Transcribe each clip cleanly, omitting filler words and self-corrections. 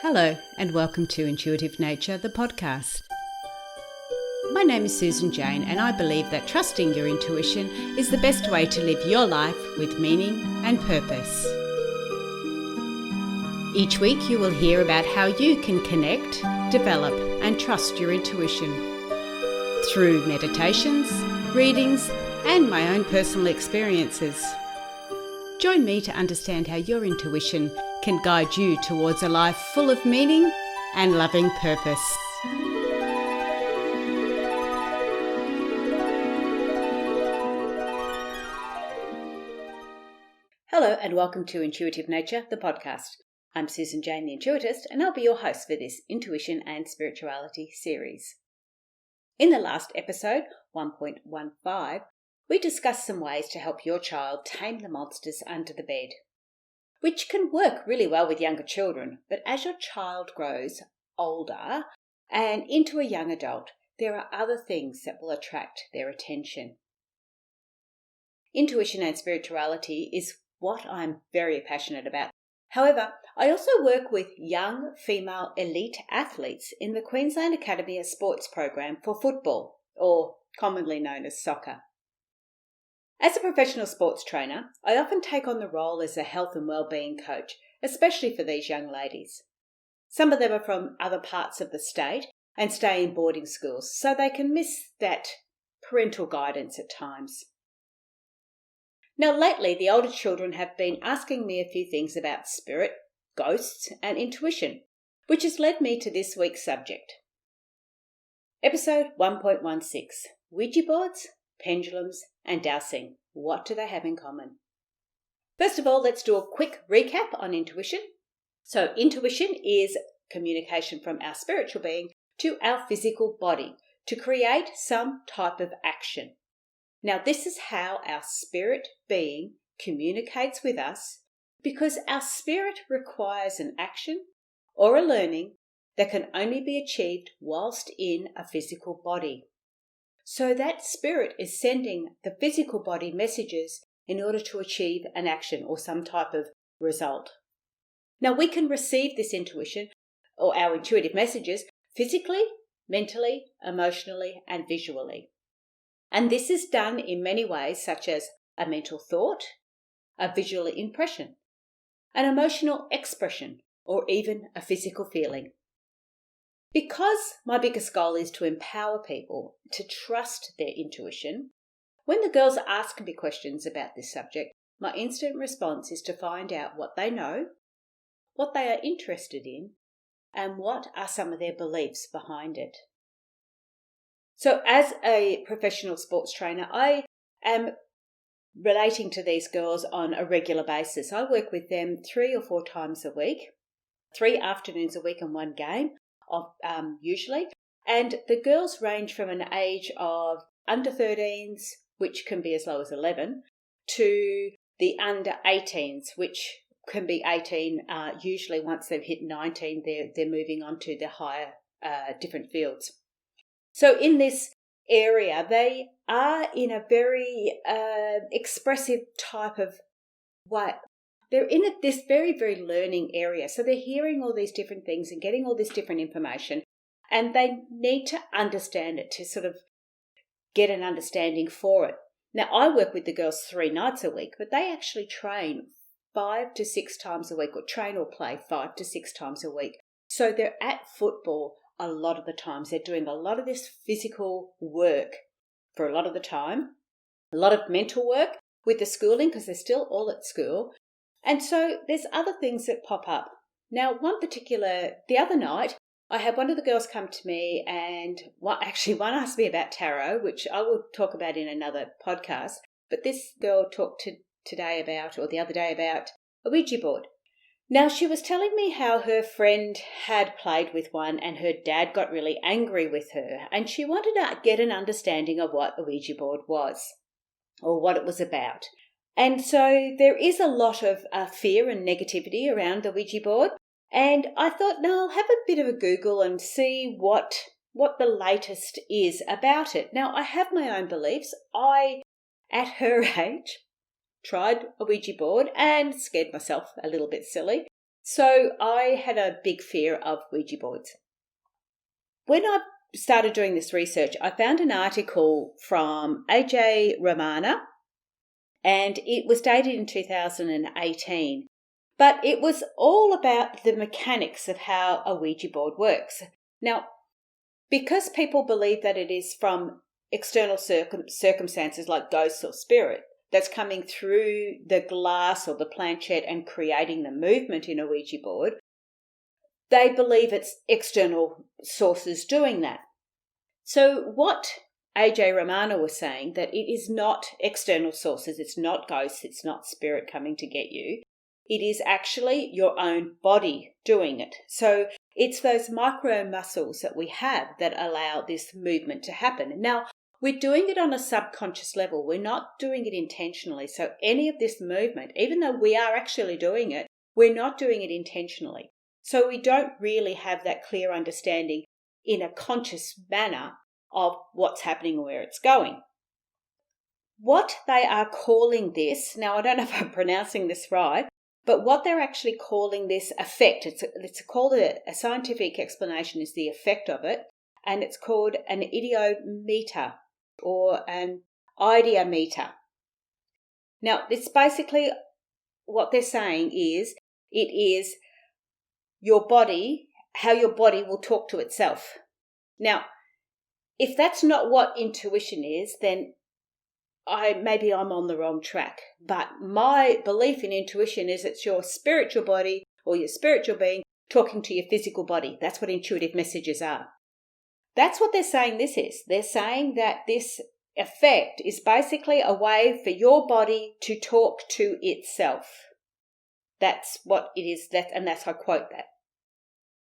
Hello and welcome to Intuitive Nature, the podcast. My name is Susan Jane and I believe that trusting your intuition is the best way to live your life with meaning and purpose. Each week you will hear about how you can connect, develop and trust your intuition through meditations, readings and my own personal experiences. Join me to understand how your intuition can guide you towards a life full of meaning and loving purpose. Hello and welcome to Intuitive Nature, the podcast. I'm Susan Jane, the Intuitist, and I'll be your host for this Intuition and Spirituality series. In the last episode, 1.15, we discussed some ways to help your child tame the monsters under the bed, which can work really well with younger children. But as your child grows older and into a young adult, there are other things that will attract their attention. Intuition and spirituality is what I'm very passionate about. However, I also work with young female elite athletes in the Queensland Academy of Sports program for football, or commonly known as soccer. As a professional sports trainer, I often take on the role as a health and wellbeing coach, especially for these young ladies. Some of them are from other parts of the state and stay in boarding schools, so they can miss that parental guidance at times. Now, lately, the older children have been asking me a few things about spirit, ghosts, and intuition, which has led me to this week's subject. Episode 1.16, Ouija boards, pendulums, and dowsing. What do they have in common? First of all, let's do a quick recap on intuition. So intuition is communication from our spiritual being to our physical body to create some type of action. Now, this is how our spirit being communicates with us because our spirit requires an action or a learning that can only be achieved whilst in a physical body. So that spirit is sending the physical body messages in order to achieve an action or some type of result. Now we can receive this intuition or our intuitive messages physically, mentally, emotionally, and visually. And this is done in many ways, such as a mental thought, a visual impression, an emotional expression, or even a physical feeling. Because my biggest goal is to empower people to trust their intuition, when the girls ask me questions about this subject, my instant response is to find out what they know, what they are interested in, and what are some of their beliefs behind it. So as a professional sports trainer, I am relating to these girls on a regular basis. I work with them 3 or 4 times a week, 3 afternoons a week and 1 game. Usually, and the girls range from an age of under 13s, which can be as low as 11, to the under 18s, which can be 18. Usually, once they've hit 19, they're moving on to the higher different fields. So, in this area, they are in a very expressive type of way. They're in this very, very learning area. So they're hearing all these different things and getting all this different information, and they need to understand it to sort of get an understanding for it. Now, I work with the girls 3 nights a week, but they actually train 5 to 6 times a week, or train or play 5 to 6 times a week. So they're at football a lot of the times. They're doing a lot of this physical work for a lot of the time, a lot of mental work with the schooling because they're still all at school. And so there's other things that pop up. Now, the other night, I had one of the girls come to me and one asked me about tarot, which I will talk about in another podcast. But this girl talked the other day about a Ouija board. Now, she was telling me how her friend had played with one and her dad got really angry with her. And she wanted to get an understanding of what a Ouija board was or what it was about. And so there is a lot of fear and negativity around the Ouija board. And I thought, no, I'll have a bit of a Google and see what the latest is about it. Now, I have my own beliefs. I, at her age, tried a Ouija board and scared myself a little bit silly. So I had a big fear of Ouija boards. When I started doing this research, I found an article from AJ Romana, and it was dated in 2018. But it was all about the mechanics of how a Ouija board works. Now, because people believe that it is from external circumstances like ghosts or spirit that's coming through the glass or the planchette and creating the movement in a Ouija board, they believe it's external sources doing that. So what AJ Romano was saying, that it is not external sources, it's not ghosts, it's not spirit coming to get you. It is actually your own body doing it. So it's those micro muscles that we have that allow this movement to happen. Now, we're doing it on a subconscious level. We're not doing it intentionally. So any of this movement, even though we are actually doing it, we're not doing it intentionally. So we don't really have that clear understanding in a conscious manner of what's happening and where it's going. What they are calling this, now I don't know if I'm pronouncing this right, but what they're actually calling this effect, it's called a scientific explanation is the effect of it, and it's called an idiometer or an ideometer. Now, it's basically what they're saying is it is your body, how your body will talk to itself. Now, if that's not what intuition is, then maybe I'm on the wrong track. But my belief in intuition is it's your spiritual body or your spiritual being talking to your physical body. That's what intuitive messages are. That's what they're saying this is. They're saying that this effect is basically a way for your body to talk to itself. That's what it is, and that's I quote that.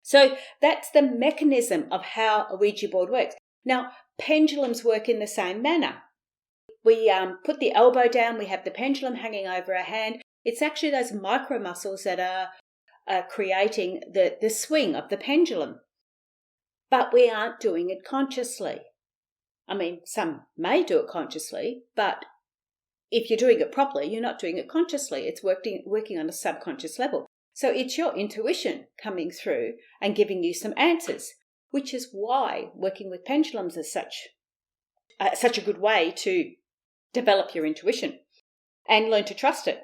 So that's the mechanism of how a Ouija board works. Now, pendulums work in the same manner. We put the elbow down, we have the pendulum hanging over our hand. It's actually those micro muscles that are creating the swing of the pendulum. But we aren't doing it consciously. I mean, some may do it consciously, but if you're doing it properly, you're not doing it consciously. It's working on a subconscious level. So it's your intuition coming through and giving you some answers, which is why working with pendulums is such a good way to develop your intuition and learn to trust it.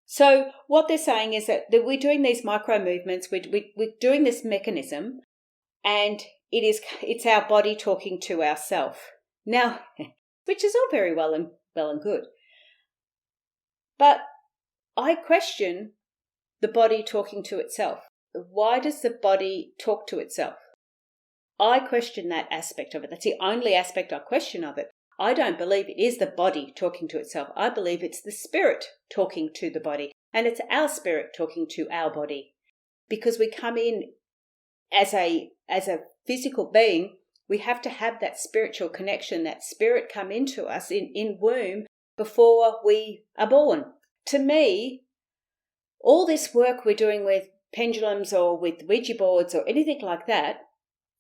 So what they're saying is that we're doing these micro movements, we're doing this mechanism, and it's our body talking to ourselves. Now, which is all very well and good. But I question the body talking to itself. Why does the body talk to itself? I question that aspect of it. That's the only aspect I question of it. I don't believe it is the body talking to itself. I believe it's the spirit talking to the body, and it's our spirit talking to our body. Because we come in as a physical being, we have to have that spiritual connection, that spirit come into us in womb before we are born. To me, all this work we're doing with pendulums or with Ouija boards or anything like that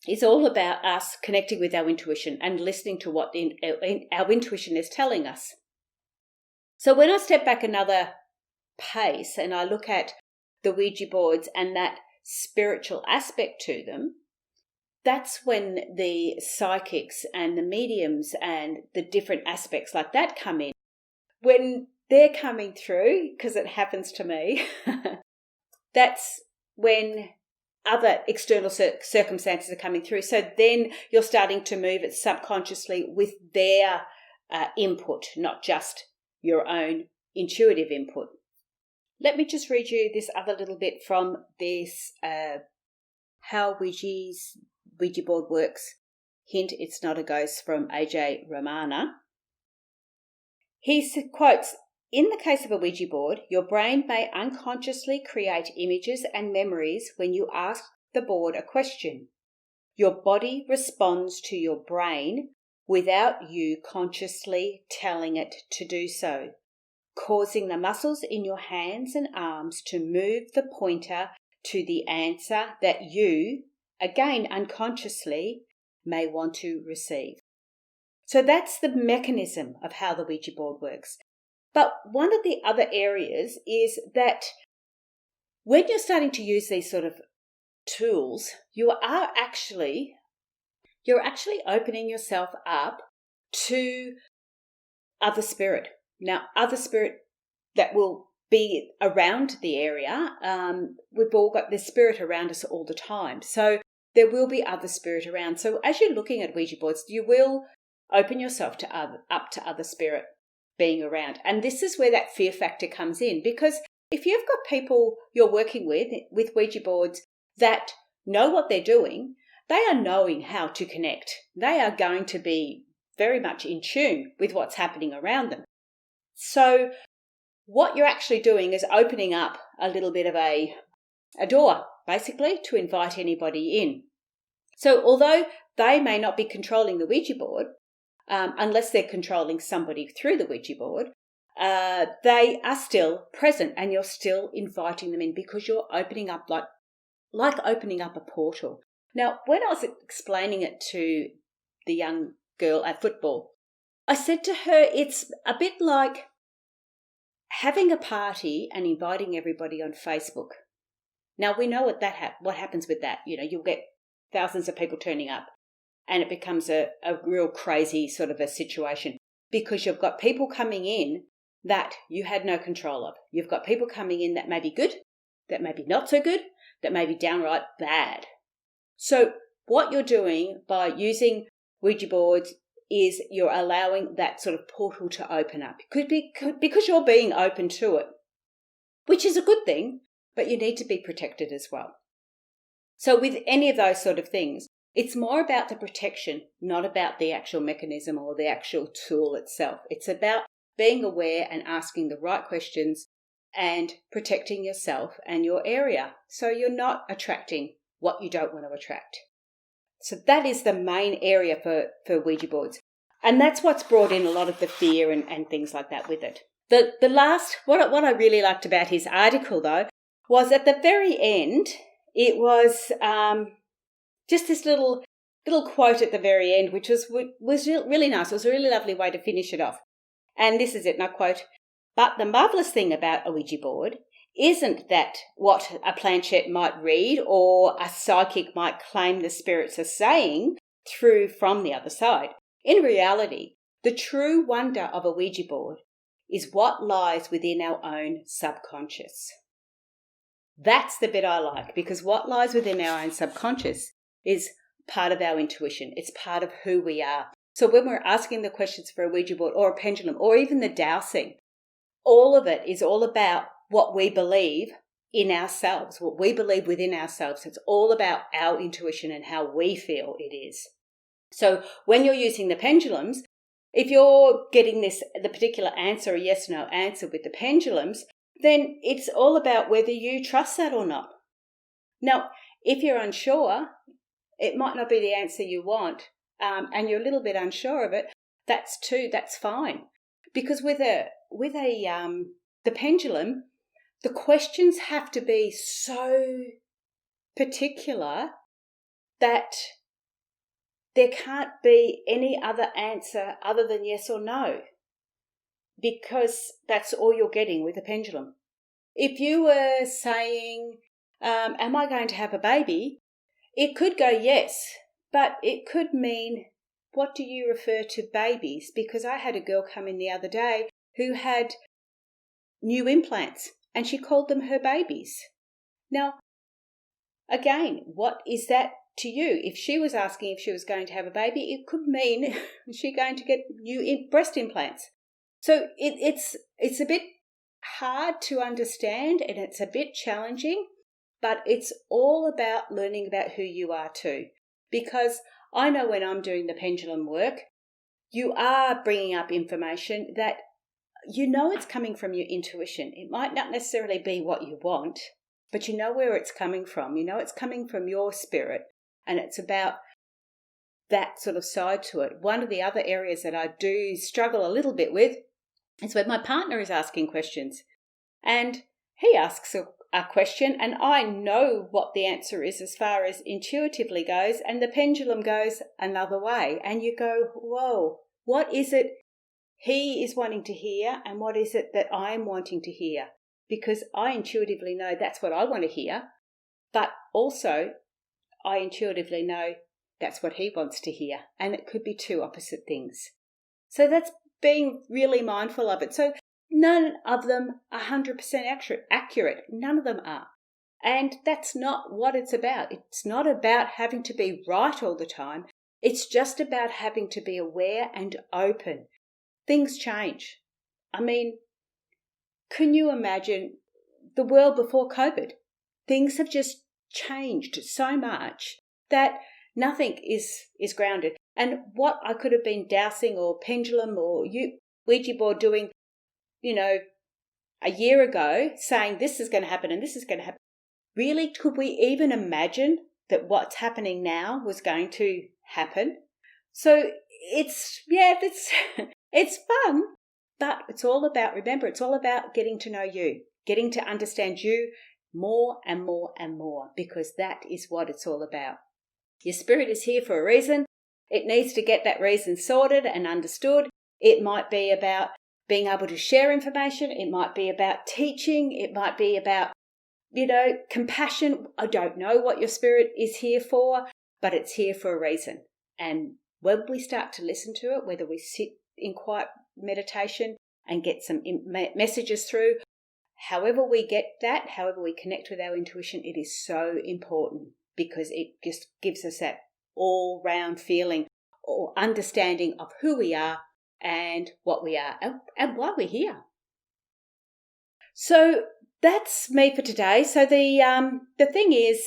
is all about us connecting with our intuition and listening to what our intuition is telling us. So when I step back another pace and I look at the Ouija boards and that spiritual aspect to them, that's when the psychics and the mediums and the different aspects like that come in. When they're coming through, because it happens to me, that's when other external circumstances are coming through. So then you're starting to move it subconsciously with their input, not just your own intuitive input. Let me just read you this other little bit from this How Ouija board works. Hint, it's not a ghost, from AJ Romana. He quotes, "In the case of a Ouija board, your brain may unconsciously create images and memories when you ask the board a question. Your body responds to your brain without you consciously telling it to do so, causing the muscles in your hands and arms to move the pointer to the answer that you, again unconsciously, may want to receive." So that's the mechanism of how the Ouija board works. But one of the other areas is that when you're starting to use these sort of tools, you're actually opening yourself up to other spirit. Now, other spirit that will be around the area. We've all got this spirit around us all the time. So there will be other spirit around. So as you're looking at Ouija boards, you will open yourself up to other spirit being around. And this is where that fear factor comes in, because if you've got people you're working with Ouija boards that know what they're doing, they are knowing how to connect. They are going to be very much in tune with what's happening around them. So what you're actually doing is opening up a little bit of a door, basically, to invite anybody in. So although they may not be controlling the Ouija board, unless they're controlling somebody through the Ouija board, they are still present and you're still inviting them in, because you're opening up like opening up a portal. Now, when I was explaining it to the young girl at football, I said to her, it's a bit like having a party and inviting everybody on Facebook. Now, we know what happens with that. You'll get thousands of people turning up and it becomes a real crazy sort of a situation, because you've got people coming in that you had no control of. You've got people coming in that may be good, that may be not so good, that may be downright bad. So what you're doing by using Ouija boards is you're allowing that sort of portal to open up. Because you're being open to it, which is a good thing, but you need to be protected as well. So with any of those sort of things, it's more about the protection, not about the actual mechanism or the actual tool itself. It's about being aware and asking the right questions and protecting yourself and your area, so you're not attracting what you don't want to attract. So that is the main area for Ouija boards. And that's what's brought in a lot of the fear and things like that with it. The last, what I really liked about his article, though, was at the very end, it was just this little quote at the very end, which was really nice. It was a really lovely way to finish it off. And this is it, and I quote, "But the marvellous thing about a Ouija board isn't that what a planchette might read or a psychic might claim the spirits are saying through from the other side. In reality, the true wonder of a Ouija board is what lies within our own subconscious." That's the bit I like, because what lies within our own subconscious is part of our intuition. It's part of who we are. So when we're asking the questions for a Ouija board or a pendulum or even the dowsing, all of it is all about what we believe in ourselves, what we believe within ourselves. It's all about our intuition and how we feel it is. So when you're using the pendulums, if you're getting the particular answer, a yes/no answer with the pendulums, then it's all about whether you trust that or not. Now, if you're unsure, it might not be the answer you want, and you're a little bit unsure of it, that's fine. Because with the pendulum, the questions have to be so particular that there can't be any other answer other than yes or no, because that's all you're getting with a pendulum. If you were saying, am I going to have a baby? It could go yes, but it could mean, what do you refer to babies? Because I had a girl come in the other day who had new implants and she called them her babies. Now, again, what is that to you? If she was asking if she was going to have a baby, it could mean she's going to get new breast implants. So it's a bit hard to understand and it's a bit challenging, but it's all about learning about who you are too. Because I know when I'm doing the pendulum work, you are bringing up information that you know it's coming from your intuition. It might not necessarily be what you want, but you know where it's coming from. You know it's coming from your spirit, and it's about that sort of side to it. One of the other areas that I do struggle a little bit with is when my partner is asking questions, and he asks a question and I know what the answer is as far as intuitively goes, and the pendulum goes another way, and you go, whoa, what is it he is wanting to hear and what is it that I'm wanting to hear? because I intuitively know that's what I want to hear, but also I intuitively know that's what he wants to hear, and it could be two opposite things. So that's being really mindful of it. So none of them are 100% accurate. None of them are. And that's not what it's about. It's not about having to be right all the time. It's just about having to be aware and open. Things change. I mean, can you imagine the world before COVID? Things have just changed so much that nothing is grounded. And what I could have been dowsing or pendulum or Ouija board doing, a year ago, saying this is going to happen and this is going to happen. Really, could we even imagine that what's happening now was going to happen? So it's it's fun, but it's all about, remember, it's all about getting to know you, getting to understand you more and more and more, because that is what it's all about. Your spirit is here for a reason. It needs to get that reason sorted and understood. It might be about being able to share information. It might be about teaching. It might be about, compassion. I don't know what your spirit is here for, but it's here for a reason. And when we start to listen to it, whether we sit in quiet meditation and get some messages through, however we get that, however we connect with our intuition, it is so important, because it just gives us that all-round feeling or understanding of who we are and what we are and why we're here. So that's me for today. So the thing is,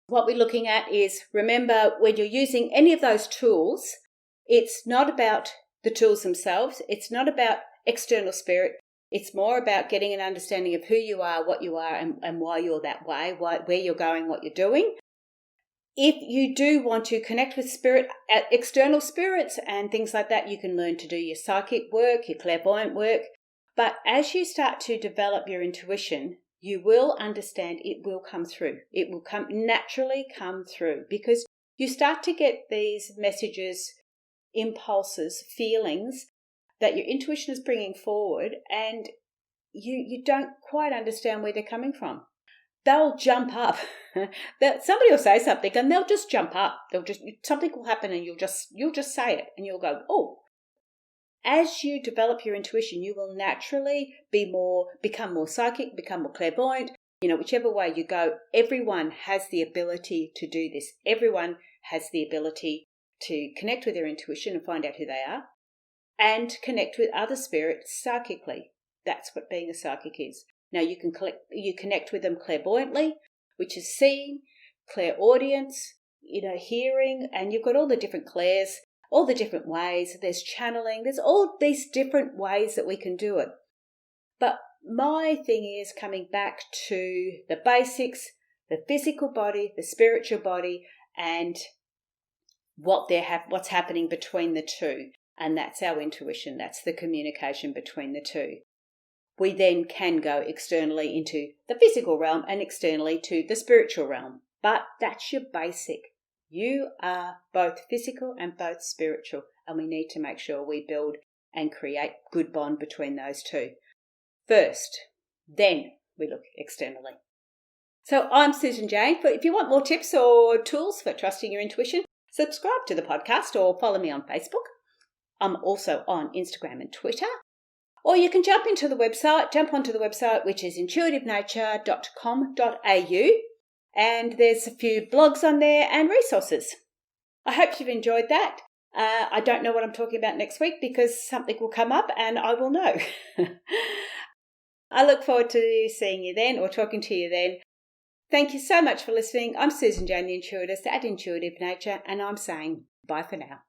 what we're looking at is, remember, when you're using any of those tools, it's not about the tools themselves. It's not about external spirit. It's more about getting an understanding of who you are, what you are, and why you're that way, where you're going, what you're doing. If you do want to connect with spirit, external spirits and things like that, you can learn to do your psychic work, your clairvoyant work. But as you start to develop your intuition, you will understand it will come through. It will naturally come through, because you start to get these messages, impulses, feelings that your intuition is bringing forward, and you don't quite understand where they're coming from. They'll jump up. Somebody will say something and they'll just jump up. Something will happen and you'll just say it and you'll go, oh. As you develop your intuition, you will naturally become more psychic, become more clairvoyant. Whichever way you go, everyone has the ability to do this. Everyone has the ability to connect with their intuition and find out who they are, and connect with other spirits psychically. That's what being a psychic is. Now you connect with them clairvoyantly, which is seeing, clairaudience, hearing, and you've got all the different clairs, all the different ways. There's channeling. There's all these different ways that we can do it. But my thing is coming back to the basics, the physical body, the spiritual body, and what's happening between the two. And that's our intuition. That's the communication between the two. We then can go externally into the physical realm and externally to the spiritual realm. But that's your basic. You are both physical and both spiritual, and we need to make sure we build and create good bond between those two. First, then we look externally. So I'm Susan Jane. If you want more tips or tools for trusting your intuition, subscribe to the podcast or follow me on Facebook. I'm also on Instagram and Twitter. Or you can jump onto the website, which is intuitivenature.com.au, and there's a few blogs on there and resources. I hope you've enjoyed that. I don't know what I'm talking about next week, because something will come up and I will know. I look forward to seeing you then, or talking to you then. Thank you so much for listening. I'm Susan Jane, the Intuitist at Intuitive Nature, and I'm saying bye for now.